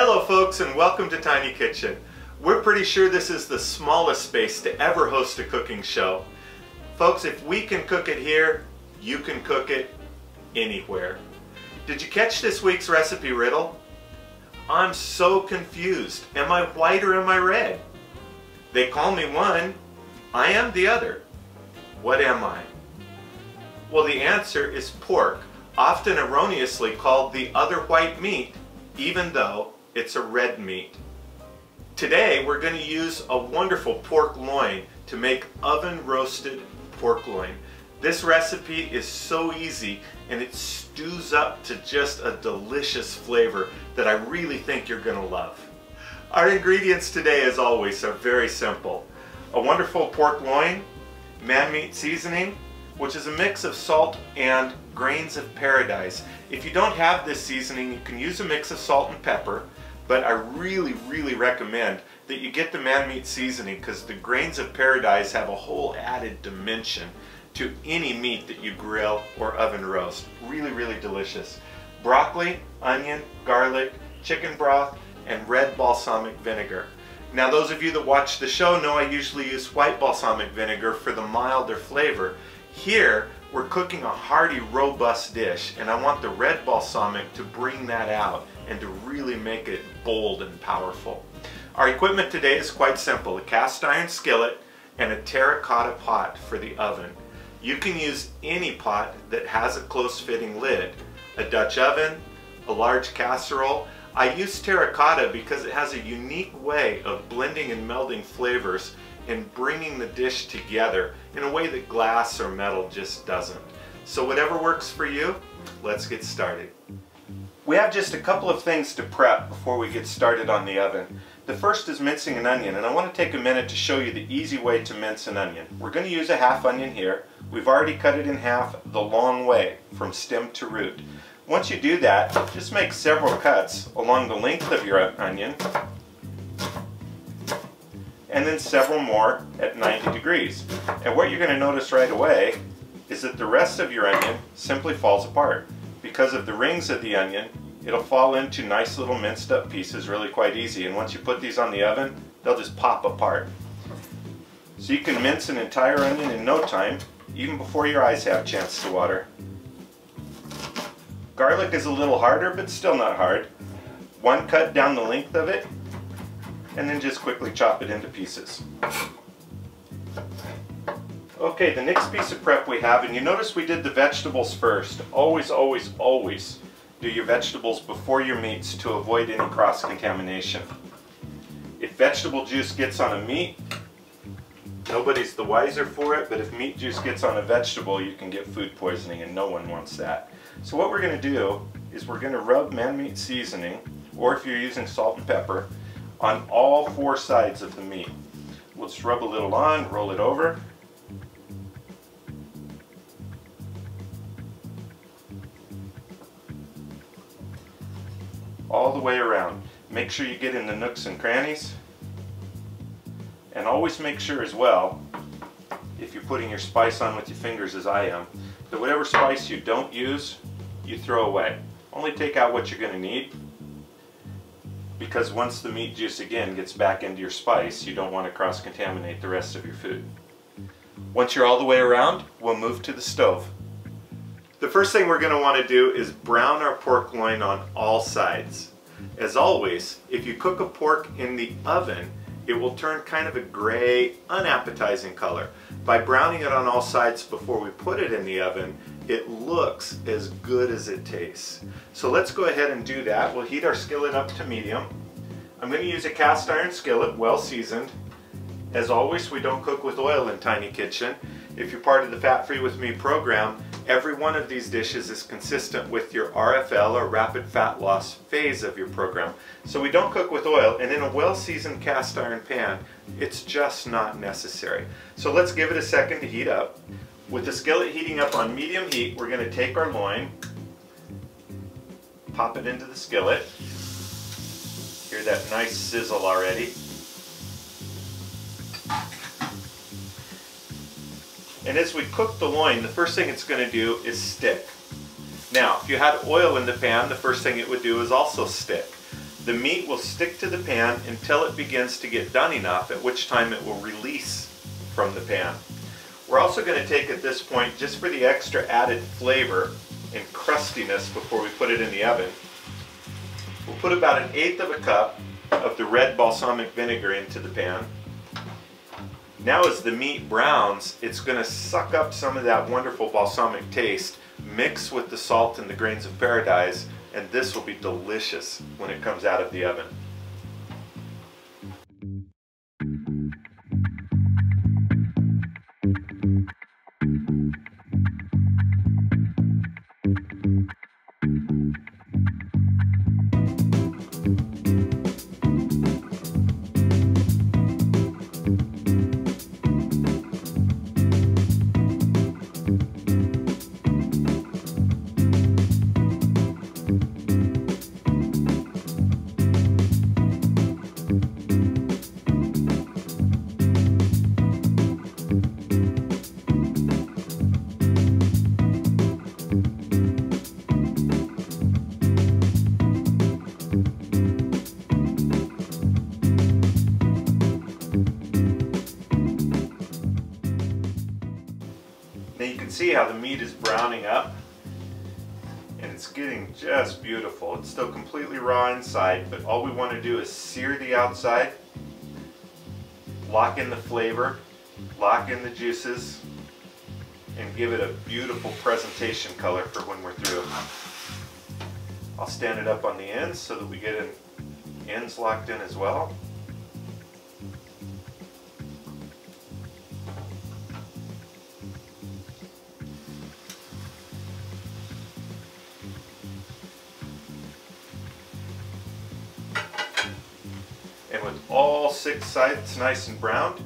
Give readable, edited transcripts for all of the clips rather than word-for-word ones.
Hello folks, and welcome to Tiny Kitchen. We're pretty sure this is the smallest space to ever host a cooking show. Folks, if we can cook it here, you can cook it anywhere. Did you catch this week's recipe riddle? I'm so confused. Am I white or am I red? They call me one. I am the other. What am I? Well, the answer is pork, often erroneously called the other white meat, even though it's a red meat. Today we're going to use a wonderful pork loin to make oven roasted pork loin. This recipe is so easy and it stews up to just a delicious flavor that I really think you're going to love. Our ingredients today, as always, are very simple. A wonderful pork loin, man-meat seasoning, which is a mix of salt and grains of paradise. If you don't have this seasoning, you can use a mix of salt and pepper, but I really recommend that you get the man-meat seasoning because the grains of paradise have a whole added dimension to any meat that you grill or oven roast. Really delicious. Broccoli, onion, garlic, chicken broth, and red balsamic vinegar. Now those of you that watch the show know I usually use white balsamic vinegar for the milder flavor. Here we're cooking a hearty, robust dish, and I want the red balsamic to bring that out and to really make it bold and powerful. Our equipment today is quite simple: a cast iron skillet and a terracotta pot for the oven. You can use any pot that has a close-fitting lid, a Dutch oven, a large casserole. I use terracotta because it has a unique way of blending and melding flavors and bringing the dish together in a way that glass or metal just doesn't. So whatever works for you, let's get started. We have just a couple of things to prep before we get started on the oven. The first is mincing an onion, and I want to take a minute to show you the easy way to mince an onion. We're going to use a half onion here. We've already cut it in half the long way from stem to root. Once you do that, just make several cuts along the length of your onion, and then several more at 90 degrees. And what you're going to notice right away is that the rest of your onion simply falls apart. Because of the rings of the onion, it'll fall into nice little minced up pieces really quite easy, and once you put these on the oven, they'll just pop apart. So you can mince an entire onion in no time, even before your eyes have a chance to water. Garlic is a little harder, but still not hard. One cut down the length of it, and then just quickly chop it into pieces. Okay, the next piece of prep we have, and you notice we did the vegetables first. Always do your vegetables before your meats to avoid any cross-contamination. If vegetable juice gets on a meat, nobody's the wiser for it, but if meat juice gets on a vegetable, you can get food poisoning, and no one wants that. So what we're going to do is we're going to rub man-meat seasoning, or if you're using salt and pepper, on all four sides of the meat. We'll just rub a little on, roll it over. All the way around. Make sure you get in the nooks and crannies. And always make sure as well, if you're putting your spice on with your fingers as I am, that whatever spice you don't use, you throw away. Only take out what you're going to need, because once the meat juice again gets back into your spice, you don't want to cross-contaminate the rest of your food. Once you're all the way around, we'll move to the stove. The first thing we're going to want to do is brown our pork loin on all sides. As always, if you cook a pork in the oven, it will turn kind of a gray, unappetizing color. By browning it on all sides before we put it in the oven, it looks as good as it tastes. So let's go ahead and do that. We'll heat our skillet up to medium. I'm going to use a cast iron skillet, well seasoned. As always, we don't cook with oil in Tiny Kitchen. If you're part of the Fat Free With Me program, every one of these dishes is consistent with your RFL, or rapid fat loss phase of your program. So we don't cook with oil, and in a well-seasoned cast iron pan, it's just not necessary. So let's give it a second to heat up. With the skillet heating up on medium heat, we're going to take our loin, pop it into the skillet. Hear that nice sizzle already. And as we cook the loin, the first thing it's going to do is stick. Now, if you had oil in the pan, the first thing it would do is also stick. The meat will stick to the pan until it begins to get done enough, at which time it will release from the pan. We're also going to take at this point, just for the extra added flavor and crustiness before we put it in the oven, we'll put about 1/8 of a cup of the red balsamic vinegar into the pan. Now as the meat browns, it's going to suck up some of that wonderful balsamic taste, mix with the salt and the grains of paradise, and this will be delicious when it comes out of the oven. Now you can see how the meat is browning up, and it's getting just beautiful. It's still completely raw inside, but all we want to do is sear the outside, lock in the flavor, lock in the juices, and give it a beautiful presentation color for when we're through. I'll stand it up on the ends so that we get the ends locked in as well. And with all 6 sides nice and browned,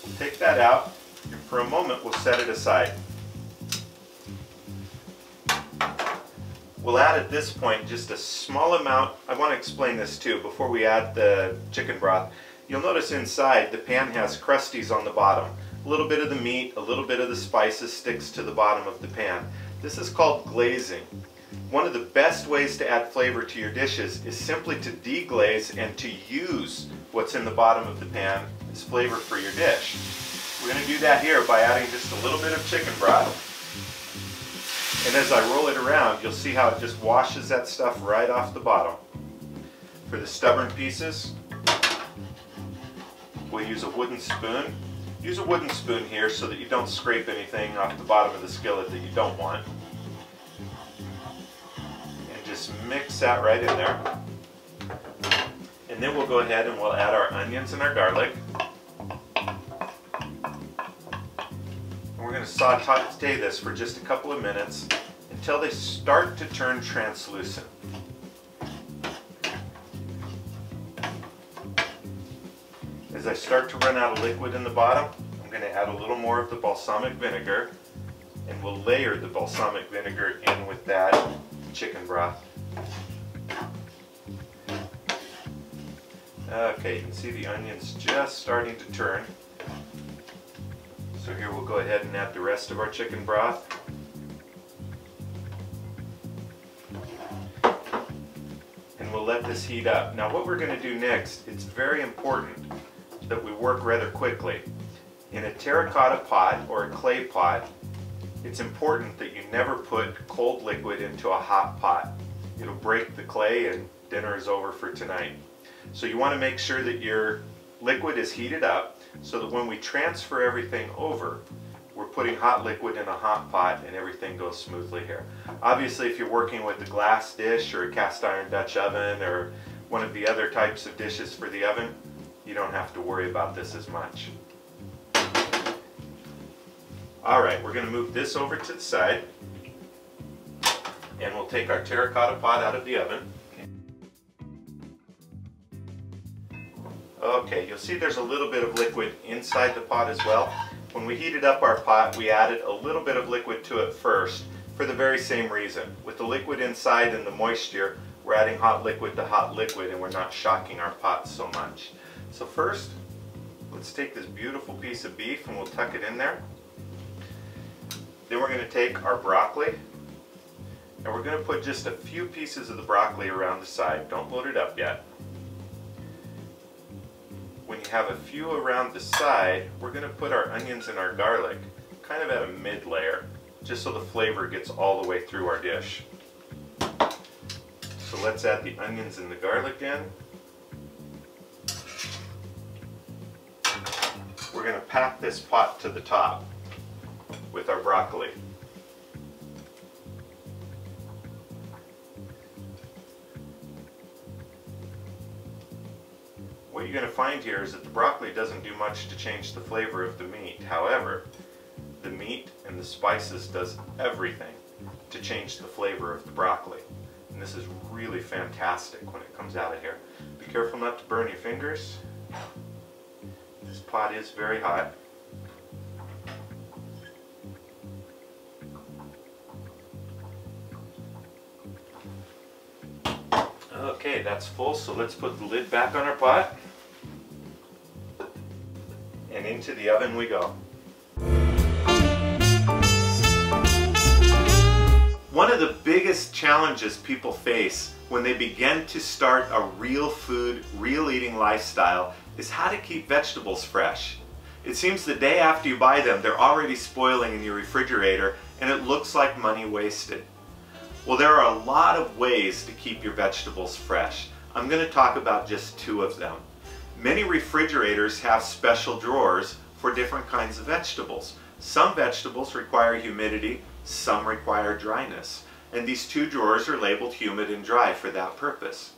we'll take that out, and for a moment we'll set it aside. We'll add at this point just a small amount. I want to explain this too before we add the chicken broth. You'll notice inside the pan has crusties on the bottom. A little bit of the meat, a little bit of the spices sticks to the bottom of the pan. This is called glazing. One of the best ways to add flavor to your dishes is simply to deglaze and to use what's in the bottom of the pan as flavor for your dish. We're going to do that here by adding just a little bit of chicken broth. And as I roll it around, you'll see how it just washes that stuff right off the bottom. For the stubborn pieces, we'll use a wooden spoon. Use a wooden spoon here so that you don't scrape anything off the bottom of the skillet that you don't want. Just mix that right in there. And then we'll go ahead and we'll add our onions and our garlic. And we're going to saute this for just a couple of minutes until they start to turn translucent. As I start to run out of liquid in the bottom, I'm going to add a little more of the balsamic vinegar, and we'll layer the balsamic vinegar in with that chicken broth. Okay, you can see the onions just starting to turn. So here we'll go ahead and add the rest of our chicken broth. And we'll let this heat up. Now what we're going to do next, it's very important that we work rather quickly. In a terracotta pot or a clay pot, it's important that you never put cold liquid into a hot pot. It'll break the clay and dinner is over for tonight. So you want to make sure that your liquid is heated up so that when we transfer everything over, we're putting hot liquid in a hot pot and everything goes smoothly here. Obviously, if you're working with a glass dish or a cast iron Dutch oven or one of the other types of dishes for the oven, you don't have to worry about this as much. Alright, we're going to move this over to the side and we'll take our terracotta pot out of the oven. Okay, you'll see there's a little bit of liquid inside the pot as well. When we heated up our pot, we added a little bit of liquid to it first for the very same reason. With the liquid inside and the moisture, we're adding hot liquid to hot liquid and we're not shocking our pot so much. So first, let's take this beautiful piece of beef and we'll tuck it in there. Then we're going to take our broccoli And we're going to put just a few pieces of the broccoli around the side. Don't load it up yet. When you have a few around the side, we're going to put our onions and our garlic kind of at a mid layer, just so the flavor gets all the way through our dish. So let's add the onions and the garlic in. We're going to pack this pot to the top with our broccoli. What you're going to find here is that the broccoli doesn't do much to change the flavor of the meat. However, the meat and the spices does everything to change the flavor of the broccoli. And this is really fantastic when it comes out of here. Be careful not to burn your fingers. This pot is very hot. Okay, that's full, so let's put the lid back on our pot. And into the oven we go. One of the biggest challenges people face when they begin to start a real food, real eating lifestyle is how to keep vegetables fresh. It seems the day after you buy them, they're already spoiling in your refrigerator and it looks like money wasted. Well, there are a lot of ways to keep your vegetables fresh. I'm going to talk about just two of them. Many refrigerators have special drawers for different kinds of vegetables. Some vegetables require humidity, some require dryness. And these two drawers are labeled humid and dry for that purpose.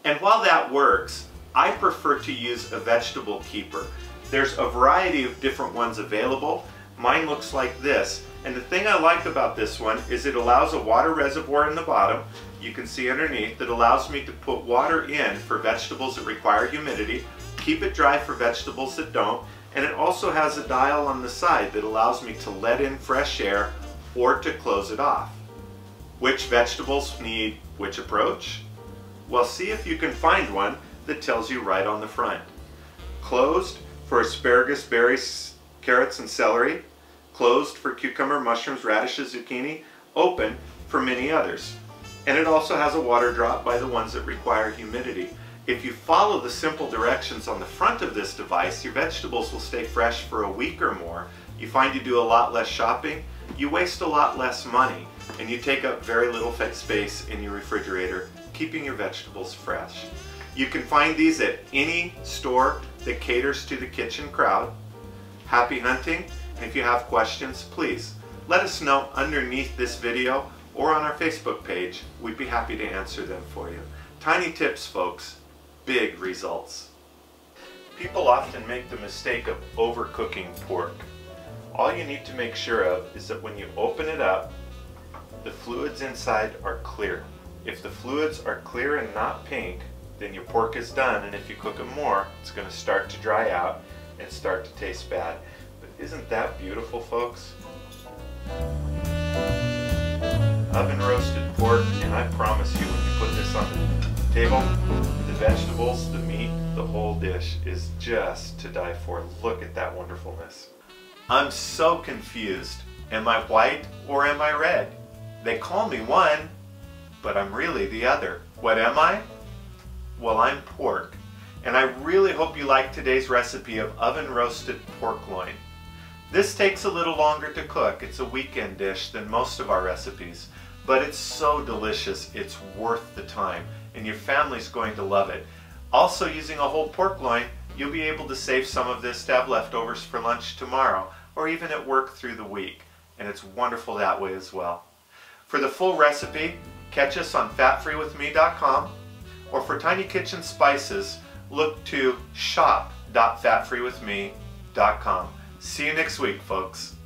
And while that works, I prefer to use a vegetable keeper. There's a variety of different ones available. Mine looks like this. And the thing I like about this one is it allows a water reservoir in the bottom. You can see underneath that allows me to put water in for vegetables that require humidity, keep it dry for vegetables that don't, and it also has a dial on the side that allows me to let in fresh air or to close it off. Which vegetables need which approach? Well, see if you can find one that tells you right on the front. Closed for asparagus, berries, carrots, and celery. Closed for cucumber, mushrooms, radishes, zucchini. Open for many others. And it also has a water drop by the ones that require humidity. If you follow the simple directions on the front of this device, your vegetables will stay fresh for a week or more. You find you do a lot less shopping, you waste a lot less money, and you take up very little space in your refrigerator, keeping your vegetables fresh. You can find these at any store that caters to the kitchen crowd. Happy hunting, and if you have questions, please let us know underneath this video or on our Facebook page. We'd be happy to answer them for you. Tiny tips, folks, big results. People often make the mistake of overcooking pork. All you need to make sure of is that when you open it up, the fluids inside are clear. If the fluids are clear and not pink, then your pork is done, and if you cook it more, it's going to start to dry out and start to taste bad. But isn't that beautiful, folks? Oven roasted pork, and I promise you, when you put this on the table, the vegetables, the meat, the whole dish is just to die for. Look at that wonderfulness. I'm so confused. Am I white or am I red? They call me one, but I'm really the other. What am I? Well, I'm pork. And I really hope you like today's recipe of oven roasted pork loin. This takes a little longer to cook. It's a weekend dish than most of our recipes, but it's so delicious, it's worth the time, and your family's going to love it. Also, using a whole pork loin, you'll be able to save some of this to have leftovers for lunch tomorrow, or even at work through the week, and it's wonderful that way as well. For the full recipe, catch us on fatfreewithme.com, or for Tiny Kitchen Spices, look to shop.fatfreewithme.com. See you next week, folks.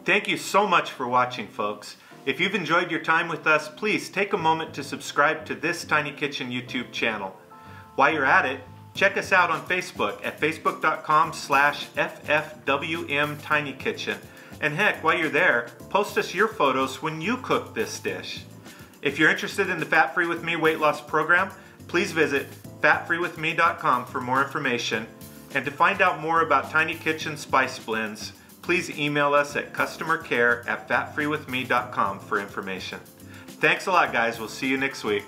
Thank you so much for watching, folks. If you've enjoyed your time with us, please take a moment to subscribe to this Tiny Kitchen YouTube channel. While you're at it, check us out on Facebook at facebook.com/ffwmtinykitchen. And heck, while you're there, post us your photos when you cook this dish. If you're interested in the Fat Free With Me weight loss program, please visit fatfreewithme.com for more information. And to find out more about Tiny Kitchen Spice Blends, please email us at customercare@fatfreewithme.com for information. Thanks a lot, guys. We'll see you next week.